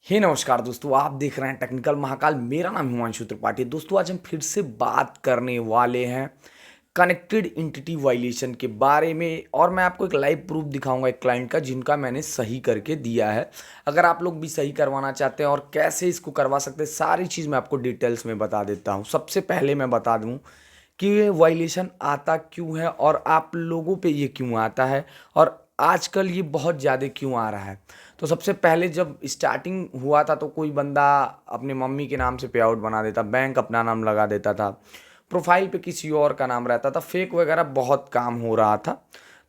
हे नमस्कार दोस्तों, आप देख रहे हैं टेक्निकल महाकाल। मेरा नाम हिमांशु त्रिपाठी। दोस्तों आज हम फिर से बात करने वाले हैं कनेक्टेड इंटिटी वायलेशन के बारे में, और मैं आपको एक लाइव प्रूफ दिखाऊंगा एक क्लाइंट का जिनका मैंने सही करके दिया है। अगर आप लोग भी सही करवाना चाहते हैं और कैसे इसको करवा सकते हैं, सारी चीज़ मैं आपको डिटेल्स में बता देता हूँ। सबसे पहले मैं बता दूँ कि ये वायलेशन आता क्यों है और आप लोगों पे ये क्यों आता है और आजकल ये बहुत ज़्यादा क्यों आ रहा है। तो सबसे पहले जब स्टार्टिंग हुआ था तो कोई बंदा अपने मम्मी के नाम से पे आउट बना देता, बैंक अपना नाम लगा देता था, प्रोफाइल पे किसी और का नाम रहता था, फेक वगैरह बहुत काम हो रहा था।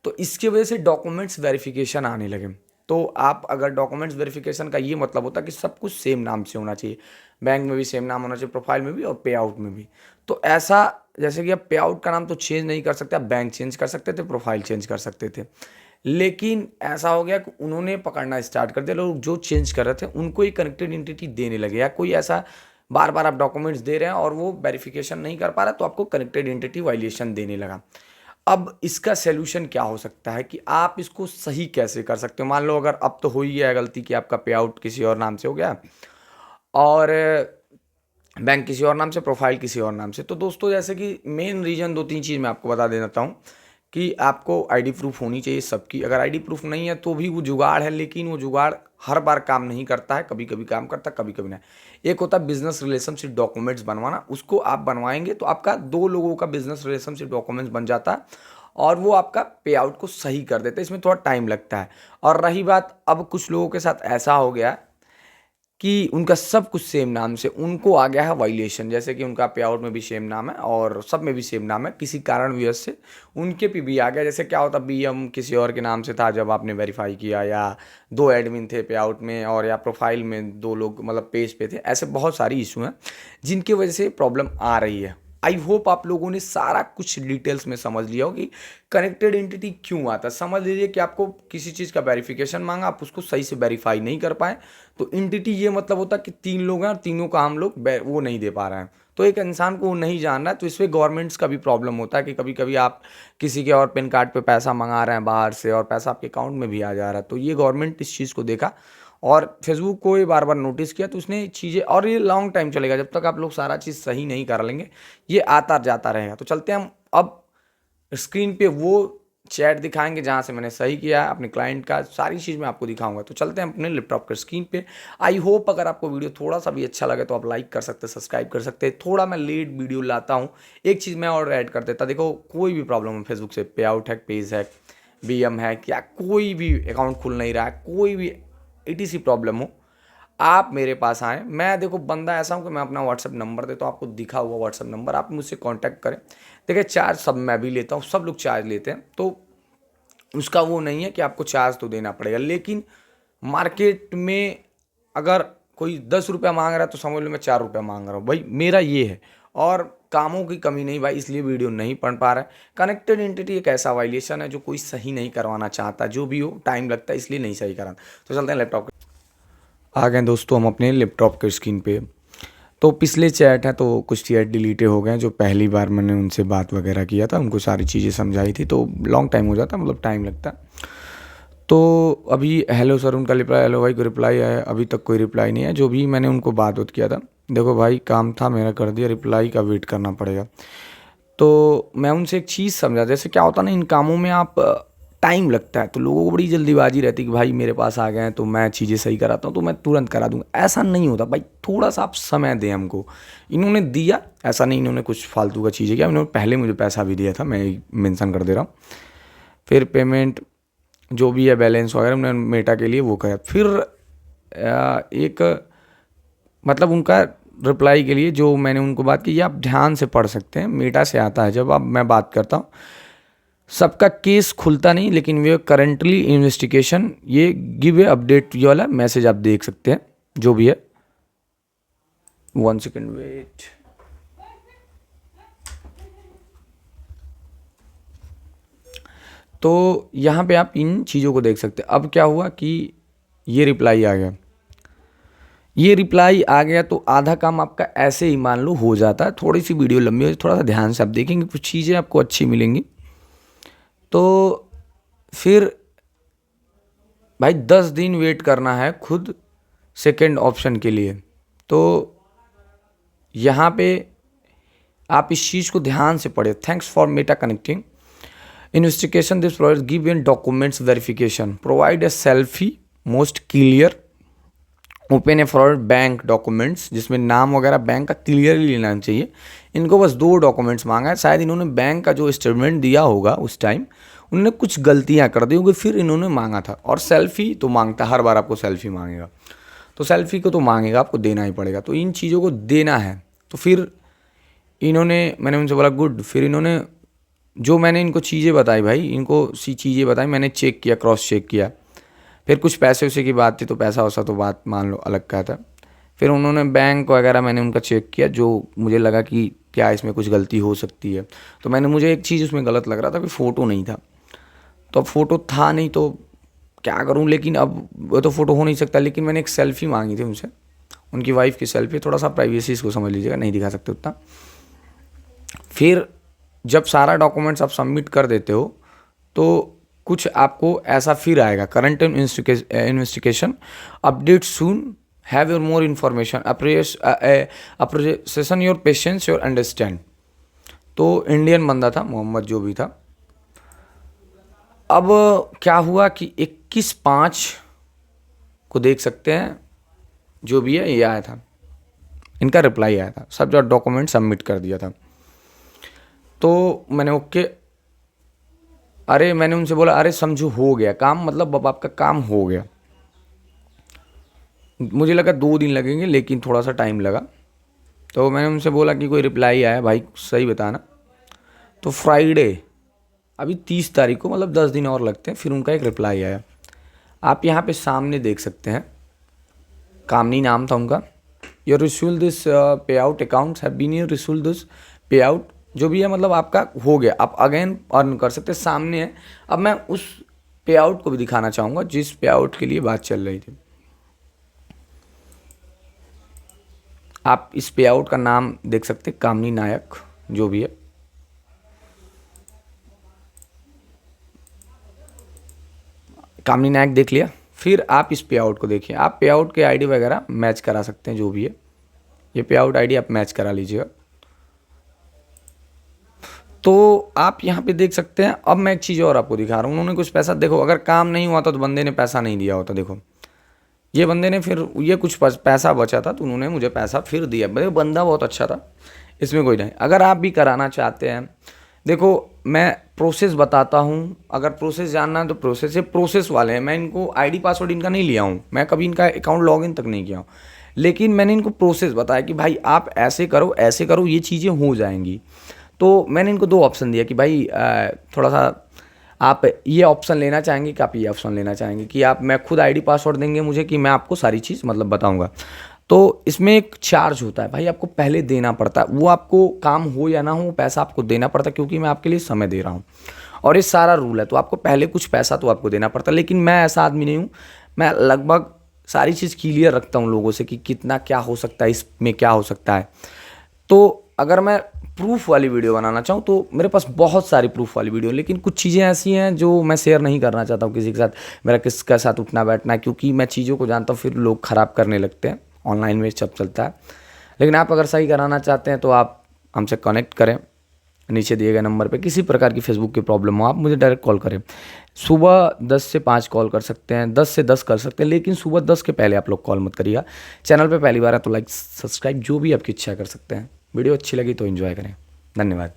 तो इसकी वजह से डॉक्यूमेंट्स वेरिफिकेशन आने लगे। तो आप अगर डॉक्यूमेंट्स वेरिफिकेशन का ये मतलब होता है कि सब कुछ सेम नाम से होना चाहिए, बैंक में भी सेम नाम होना चाहिए, प्रोफाइल में भी और पे आउट में भी। तो ऐसा जैसे कि आप पे आउट का नाम तो चेंज नहीं कर सकते, आप बैंक चेंज कर सकते थे, प्रोफाइल चेंज कर सकते थे। लेकिन ऐसा हो गया कि उन्होंने पकड़ना स्टार्ट कर दिया, लोग जो चेंज कर रहे थे उनको ही कनेक्टेड एंटिटी देने लगे, या कोई ऐसा बार बार आप डॉक्यूमेंट्स दे रहे हैं और वो वेरिफिकेशन नहीं कर पा रहा तो आपको कनेक्टेड एंटिटी वायलेशन देने लगा। अब इसका सॉल्यूशन क्या हो सकता है कि आप इसको सही कैसे कर सकते हो। मान लो अगर अब तो हो ही है गलती कि आपका पे आउट किसी और नाम से हो गया और बैंक किसी और नाम से, प्रोफाइल किसी और नाम से। तो दोस्तों जैसे कि मेन रीज़न दो तीन चीज़ मैं आपको बता देता हूँ कि आपको आईडी प्रूफ होनी चाहिए सबकी। अगर आईडी प्रूफ नहीं है तो भी वो जुगाड़ है, लेकिन वो जुगाड़ हर बार काम नहीं करता है, कभी कभी काम करता है, कभी कभी नहीं। एक होता है बिजनेस रिलेशनशिप डॉक्यूमेंट्स बनवाना, उसको आप बनवाएंगे तो आपका दो लोगों का बिजनेस रिलेशनशिप डॉक्यूमेंट्स बन जाता है और वो आपका पे आउट को सही कर देते हैं। इसमें थोड़ा टाइम लगता है। और रही बात, अब कुछ लोगों के साथ ऐसा हो गया कि उनका सब कुछ सेम नाम से उनको आ गया है वायलेशन, जैसे कि उनका पे आउट में भी सेम नाम है और सब में भी सेम नाम है, किसी कारणवश से उनके पे भी आ गया। जैसे क्या होता, बीएम किसी और के नाम से था जब आपने वेरीफाई किया, या दो एडमिन थे पे आउट में, और या प्रोफाइल में दो लोग मतलब पेज पे थे। ऐसे बहुत सारी इशू हैं जिनकी वजह से प्रॉब्लम आ रही है। आई होप आप लोगों ने सारा कुछ डिटेल्स में समझ लिया हो कि कनेक्टेड एंटिटी क्यों आता है। समझ लीजिए कि आपको किसी चीज़ का वेरिफिकेशन मांगा, आप उसको सही से वेरीफाई नहीं कर पाए, तो एंटिटी ये मतलब होता है कि तीन लोग हैं और तीनों का हम लोग वो नहीं दे पा रहे हैं, तो एक इंसान को वो नहीं जान रहा है। तो इसमें गवर्नमेंट्स का भी प्रॉब्लम होता है कि कभी कभी आप किसी के और पेन कार्ड पे पैसा मंगा रहे हैं बाहर से और पैसा आपके अकाउंट में भी आ जा रहा है। तो ये गवर्नमेंट इस चीज़ को देखा और फेसबुक को ये बार बार नोटिस किया, तो उसने चीज़ें, और ये लॉन्ग टाइम चलेगा जब तक आप लोग सारा चीज़ सही नहीं कर लेंगे, ये आता जाता रहेगा। तो चलते हैं हम अब स्क्रीन पे वो चैट दिखाएंगे जहाँ से मैंने सही किया है अपने क्लाइंट का, सारी चीज़ मैं आपको दिखाऊंगा। तो चलते हैं अपने लैपटॉप के स्क्रीन पे। आई होप अगर आपको वीडियो थोड़ा सा भी अच्छा लगे तो आप लाइक कर सकते हैं, सब्सक्राइब कर सकते हैं। थोड़ा मैं लेट वीडियो लाता हूँ, एक चीज़ मैं और ऐड कर देता। देखो कोई भी प्रॉब्लम है फेसबुक से, पे आउट है, पेज है, बीएम है, क्या कोई भी अकाउंट खुल नहीं रहा है, कोई भी ईटीसी प्रॉब्लम हो, आप मेरे पास आएँ। मैं देखो बंदा ऐसा हूँ कि मैं अपना व्हाट्सअप नंबर देता हूँ आपको, दिखा हुआ व्हाट्सअप नंबर, आप मुझसे कांटेक्ट करें। देखिए चार्ज सब मैं भी लेता हूँ, सब लोग चार्ज लेते हैं, तो उसका वो नहीं है कि आपको चार्ज तो देना पड़ेगा। लेकिन मार्केट में अगर कोई 10 रुपया मांग रहा है तो समझ लो मैं 4 रुपया मांग रहा हूँ, भाई मेरा ये है। और कामों की कमी नहीं भाई, इसलिए वीडियो नहीं पढ़ पा रहा है। कनेक्टेड एंटिटी एक ऐसा वायलेशन है जो कोई सही नहीं करवाना चाहता, जो भी हो टाइम लगता है, इसलिए नहीं सही करा। तो चलते हैं लैपटॉप। आ गए दोस्तों हम अपने लैपटॉप के स्क्रीन पे। तो पिछले चैट हैं तो कुछ चैट डिलीटे हो गए, जो पहली बार मैंने उनसे बात वगैरह किया था, उनको सारी चीज़ें समझाई थी, तो लॉन्ग टाइम हो जाता, मतलब टाइम लगता। तो अभी हेलो सर उनका रिप्लाई, हेलो भाई को रिप्लाई आया, अभी तक कोई रिप्लाई नहीं है। जो भी मैंने उनको बात किया था, देखो भाई काम था मेरा कर दिया, रिप्लाई का वेट करना पड़ेगा। तो मैं उनसे एक चीज़ समझा, जैसे क्या होता है ना, इन कामों में आप टाइम लगता है तो लोगों को बड़ी जल्दीबाजी रहती है कि भाई मेरे पास आ गए हैं तो मैं चीज़ें सही कराता हूँ तो मैं तुरंत करा दूंगा। ऐसा नहीं होता भाई, थोड़ा सा आप समय दें हमको। इन्होंने दिया, ऐसा नहीं इन्होंने कुछ फालतू का चीज़ें किया, इन्होंने पहले मुझे पैसा भी दिया था, मैं मेंशन कर दे रहा हूँ। फिर पेमेंट जो भी है बैलेंस वगैरह उन्होंने मेटा के लिए वो किया। फिर एक मतलब उनका रिप्लाई के लिए जो मैंने उनको बात की, ये आप ध्यान से पढ़ सकते हैं, मेटा से आता है। जब अब मैं बात करता हूँ, सबका केस खुलता नहीं, लेकिन वे करेंटली इन्वेस्टिगेशन, ये गिव ए अपडेट, ये वाला मैसेज आप देख सकते हैं जो भी है। 1 सेकेंड वेट। तो यहाँ पे आप इन चीज़ों को देख सकते हैं। अब क्या हुआ कि ये रिप्लाई आ गया, ये रिप्लाई आ गया तो आधा काम आपका ऐसे ही मान लो हो जाता है। थोड़ी सी वीडियो लंबी हो, थोड़ा सा ध्यान से आप देखेंगे, कुछ चीज़ें आपको अच्छी मिलेंगी। तो फिर भाई 10 दिन वेट करना है खुद सेकेंड ऑप्शन के लिए। तो यहाँ पे आप इस चीज़ को ध्यान से पढ़े। Thanks for Meta connecting investigation this provide give in documents verification provide a selfie most clear open A for bank documents, जिसमें नाम वगैरह बैंक का क्लियरली लेना चाहिए। इनको बस 2 डॉक्यूमेंट्स मांगा है, शायद इन्होंने बैंक का जो स्टेटमेंट दिया होगा उस टाइम उन्होंने कुछ गलतियां कर दी होगी, फिर इन्होंने मांगा था। और सेल्फी तो मांगता, हर बार आपको सेल्फी मांगेगा, तो सेल्फी को तो मांगेगा, आपको देना ही पड़ेगा। तो इन चीज़ों को देना है। तो फिर मैंने उनसे बोला गुड। फिर इन्होंने जो मैंने इनको चीज़ें बताई भाई, इनको सी चीज़ें बताई, मैंने चेक किया, क्रॉस चेक किया। फिर कुछ पैसे वैसे की बात थी, तो पैसा वैसा तो बात मान लो अलग का था। फिर उन्होंने बैंक वगैरह मैंने उनका चेक किया, जो मुझे लगा कि क्या इसमें कुछ गलती हो सकती है। तो मुझे एक चीज़ उसमें गलत लग रहा था कि फ़ोटो नहीं था। तो अब फ़ोटो था नहीं तो क्या करूं, लेकिन अब वो तो फ़ोटो हो नहीं सकता। लेकिन मैंने एक सेल्फ़ी मांगी थी उनसे, उनकी वाइफ की सेल्फ़ी। थोड़ा सा प्राइवेसी इसको समझ लीजिएगा, नहीं दिखा सकते उतना। फिर जब सारा डॉक्यूमेंट्स आप सबमिट कर देते हो तो कुछ आपको ऐसा फिर आएगा, current investigation update soon, have your more information, appreciation your patience your understand. तो इंडियन बंदा था, मोहम्मद जो भी था। अब क्या हुआ कि 21/5 को देख सकते हैं, जो भी है ये आया था, इनका रिप्लाई आया था, सब जो डॉक्यूमेंट सबमिट कर दिया था। तो मैंने ओके, अरे मैंने उनसे बोला अरे समझो हो गया काम, मतलब अब आपका काम हो गया। मुझे लगा 2 दिन लगेंगे, लेकिन थोड़ा सा टाइम लगा। तो मैंने उनसे बोला कि कोई रिप्लाई आया भाई, सही बताना। तो फ्राइडे अभी 30 तारीख को, मतलब 10 दिन और लगते हैं, फिर उनका एक रिप्लाई आया। आप यहाँ पे सामने देख सकते हैं, कामनी नाम था उनका। Your receive this payout accounts have been your receive this payout, जो भी है मतलब आपका हो गया, आप अगेन अर्न कर सकते। सामने है। अब मैं उस पे आउट को भी दिखाना चाहूँगा जिस पे आउट के लिए बात चल रही थी। आप इस पे आउट का नाम देख सकते, कामनी नायक जो भी है। कामनी नायक देख लिया। फिर आप इस पे आउट को देखिए, आप पे आउट के आईडी वगैरह मैच करा सकते हैं, जो भी है ये पे आउट आईडी आप मैच करा लीजिएगा। तो आप यहाँ पे देख सकते हैं। अब मैं एक चीज़ और आपको दिखा रहा हूँ, उन्होंने कुछ पैसा, देखो अगर काम नहीं हुआ था तो बंदे ने पैसा नहीं दिया होता। देखो ये बंदे ने फिर ये कुछ पैसा बचा था तो उन्होंने मुझे पैसा फिर दिया। भाई बंदा बहुत अच्छा था, इसमें कोई नहीं। अगर आप भी कराना चाहते हैं, देखो मैं प्रोसेस बताता हूँ। अगर प्रोसेस जानना है तो प्रोसेस, ये प्रोसेस वाले हैं। मैं इनको आईडी पासवर्ड इनका नहीं लिया हूँ, मैं कभी इनका अकाउंट लॉगिन तक नहीं किया हूँ, लेकिन मैंने इनको प्रोसेस बताया कि भाई आप ऐसे करो ऐसे करो, ये चीज़ें हो जाएंगी। तो मैंने इनको 2 ऑप्शन दिया कि भाई थोड़ा सा आप ये ऑप्शन लेना चाहेंगे कि आप ये ऑप्शन लेना चाहेंगे, कि आप मैं खुद आईडी पासवर्ड देंगे मुझे कि मैं आपको सारी चीज़ मतलब बताऊंगा। तो इसमें एक चार्ज होता है भाई, आपको पहले देना पड़ता है। वो आपको काम हो या ना हो, पैसा आपको देना पड़ता है, क्योंकि मैं आपके लिए समय दे रहा हूँ और ये सारा रूल है। तो आपको पहले कुछ पैसा तो आपको देना पड़ता है। लेकिन मैं ऐसा आदमी नहीं हूँ, मैं लगभग सारी चीज़ क्लियर रखता हूँ लोगों से कि कितना क्या हो सकता है, इसमें क्या हो सकता है। तो अगर मैं प्रूफ वाली वीडियो बनाना चाहूँ तो मेरे पास बहुत सारी प्रूफ वाली वीडियो, लेकिन कुछ चीज़ें ऐसी हैं जो मैं शेयर नहीं करना चाहता हूँ किसी के साथ, मेरा किसके साथ उठना बैठना है, क्योंकि मैं चीज़ों को जानता हूँ, फिर लोग ख़राब करने लगते हैं। ऑनलाइन में सब चलता है। लेकिन आप अगर सही कराना चाहते हैं तो आप हमसे कनेक्ट करें, नीचे दिए गए नंबर पे। किसी प्रकार की फेसबुक की प्रॉब्लम हो, आप मुझे डायरेक्ट कॉल करें। सुबह 10 से 5 कॉल कर सकते हैं, 10 से 10 कर सकते हैं, लेकिन सुबह 10 के पहले आप लोग कॉल मत करिएगा। चैनल पे पहली बार है तो लाइक सब्सक्राइब जो भी आपकी इच्छा कर सकते हैं। वीडियो अच्छी लगी तो एंजॉय करें। धन्यवाद।